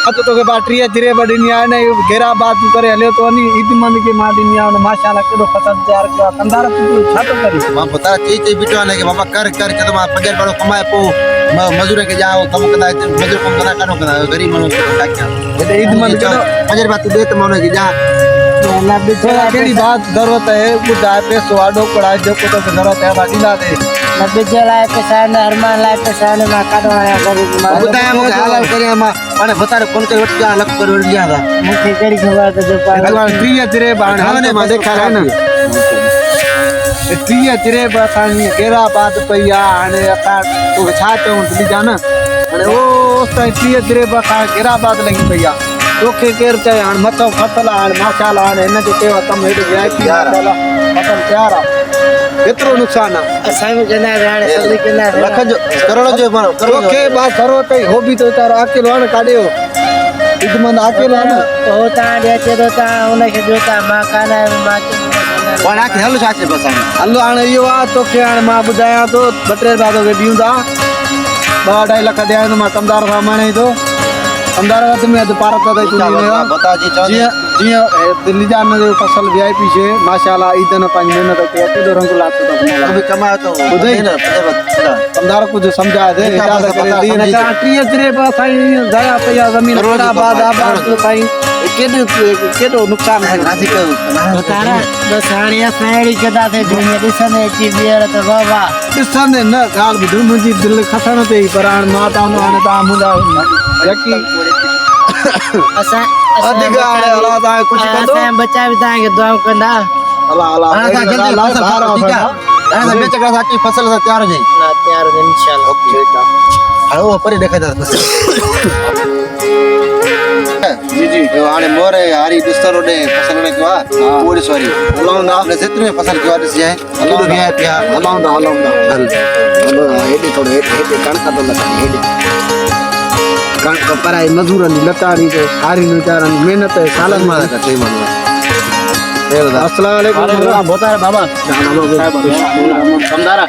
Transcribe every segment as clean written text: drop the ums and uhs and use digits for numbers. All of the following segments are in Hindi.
तो के बाटरी चिरे बडिनिया ने घेरा बात करे हले तो नी ईद मन के मादिनिया ने माशाल्लाह केडो फसल तैयार किया कंदार तू छातो करी मां बता चीज बिटवा ने के बाबा कर कर के तो मां पजर बड़ो कमाए पो मजूर के जाओ कम कदा मजूर कम कदा कानो कदा गरीब मानो का क्या ये ईद मन के पजर बात दे तो मानो के जा अल्लाह बेचारा केड़ी बात जरूरत है बुढ़ा पैसो आडो पड़ा जो को तो जरूरत है बाटी ला दे नबी जलाए पेशान अरमान लाए पेशान मा काडो आया गरीब मा बताया मो हालाल करे मां माने बता कौन के वट लग कर लिया था मुखे केड़ी खबर तो जो पा भगवान प्रिय चिरे बाण ने मा देखा है ना प्रिय चिरे बासानी केरा बात पया आने अका तो छा तो ली जाना अने ओ उस प्रिय चिरे बा केरा बात लगी पया तोखे केर चाहे हां मथो फसल हां माशाल्लाह हां इन जो केवा कम हेड वीआईपी माशाल्लाह फसल तैयार आ केतरो नुकसान आ असाई में जना राणे सल्ली केना लख जो करोड़ जो मानो तोखे बात करो तो हो भी तो तारो अकेलो हां काढियो इदमन अकेलो हां होता देचे दोता उने के जोता मा काना मा के बना के हल छाचे बस हलो हां यो आ तोखे हां मा बुधाया तो बटरे बादो के दियुंदा 2.5 लाख दिया तो मा कमदार सामाने तो कमदार वत में तो पारत दा तू बता जी जी जी दिल्ली जान जो फसल वीआईपी छे माशाल्लाह ईदन पांच मेहनत के केडो रंग लात तो अभी कमाया तो बुधाई ना कमदार को जो समझा दे इरादा करे दी ना ट्री चिरे साई दया पया जमीन बड़ा बाद आबाद तो साई केडो नुकसान है राजी को तारा बस हानिया साड़ी केदा थे दुनिया दिसने ची बियर तो बाबा दिसने न गाल बुधु मुजी दिल खसण ते पराण माता नो आने ता मुंडा यकी असा अधिक आले अल्लाह ता कुछ कर दो असा बच्चा भी तांगे दुआ कंदा अल्लाह अल्लाह जल्दी फसल बाहर ठीक है ना बेच का साकी फसल से तैयार हो जाए ना तैयार है इंशाल्लाह ओके हां वो पर देखा जाता जी जी जो आने मोरे हारी दुस्तर ने फसल ने क्या पूरी सॉरी अल्लाह ना आपने जितने फसल की वारिस है अल्लाह भी है पिया अल्लाह दा चल हेडी थोड़े हेडी कणका तो लगा हेडी कणका पराई मजूरन लताड़ी तो हारी नु चारन मेहनत है सालन में का सही मानो अस्सलाम वालेकुम बोता है बाबा समदारा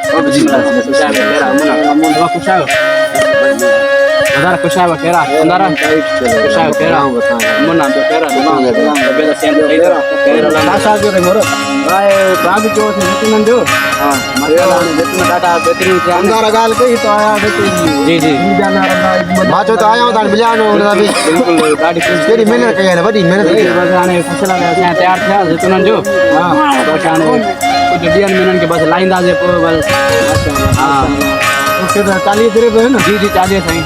Andara kushaba kera, andara kushaba kera, muna do kera, bela sen kera, kera la आशा जो रे मोरो राय बाग जो जितन दो हां मतलब जितन डाटा बेहतरीन से अंगारा गाल कही तो आया जी जी जाना रहा माचो तो आया तान मिलानो अभी बिल्कुल गाड़ी तेरी मेहनत कई है बड़ी मेहनत की बजाने फसल से तैयार था जितन जो हां तो शाने कुछ डियन मिनन के बस लाइन दाजे को बस हां उसके 40 तेरे पे है ना जी जी 40 सही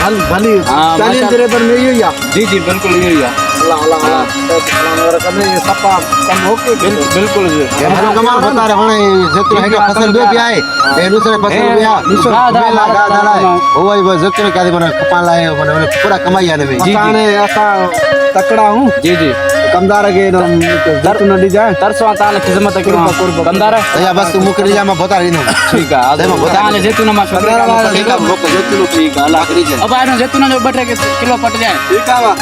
भल भली 40 तेरे पर में ही या जी जी बिल्कुल यही है अल्लाह अल्लाह सलाम और करने ये सपा कम होके बिल्कुल हमारा कमाल बता रहे होने जितने है कि फसल भी आए ये दूसरे फसल भी आ मेला गा डाला है वो वही जितने क्या बना कपाल लाए बना पूरा कमाई आने में जी जी ऐसा तकड़ा हूं जी जी कमदार के दर न दी जाए तरसवा ताले खिदमत के बंदारा या बस मुकरी जा में बता रही ना ठीक है आदे बताने जैतून में शुक्र ठीक है रोक जैतून ठीक है अल्लाह करी अब आनो जैतून जो बटे के किलो पट जाए ठीक है वा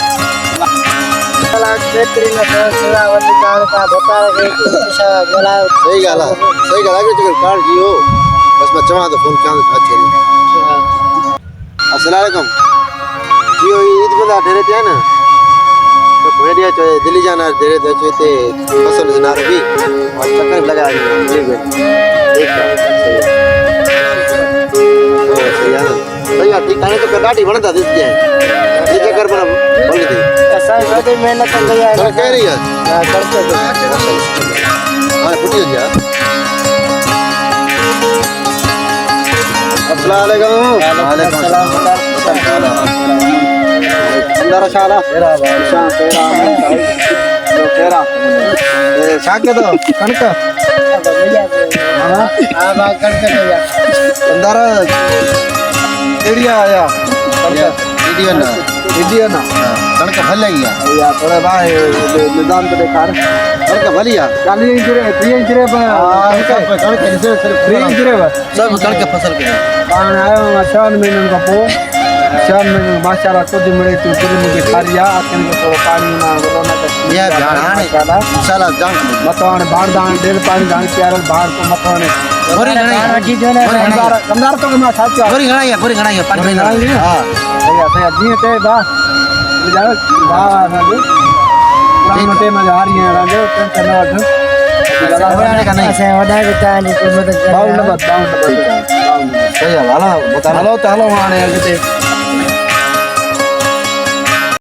वाला बेहतरीन सेवा अधिकार का बता रहे कुछ गला सही गाला आगे तो कार्ड जियो बस मैं चमा तो फोन क्या अच्छे अस्सलाम वालेकुम जियो ईद बता ढेरे थे ना तो भेड़िया जो दिल्ली जाना ढेरे थे जो थे फसल जना रही और चक्कर लगा ठीक है सही है ठीक है तो कटाटी बनता दिस के ये चक्कर बना बोल दी ऐसा बड़ी मेहनत कर गया तो कह रही है करते हां फुटी हो गया अस्सलाम वालेकुम वालेकुम अस्सलाम अंदर शाला तेरा बादशाह तेरा जो तेरा शाके तो कणक हां बाग करके गया अंदर एरिया आया एरिया ना कणक भल गया या थोड़े भाई निदान पे देखा कणक भलिया 40 इंच रे 3 इंच रे कणक से 3 इंच रे सब कणक फसल के पान आयो 6 महीनन का पो 6 महीने माशाल्लाह कुछ मिले तो फिर मुझे खारिया अखन के तो पानी ना रोना का ये जान इंशाल्लाह जान मतवान बाढ़ दान डेल पानी दान प्यार बाढ़ को मतवान पूरी गणाई कमदार तो मैं साथ पूरी गणाई पानी हां सही सही जी ते बा जाओ वाह राजू पुरानो टाइम में आ रही है राजू टेंशन न वठ असां वॾा बि तव्हांजी कोई मदद बाउंड बाउंड सही है वाला बता लो चलो हाणे अॻिते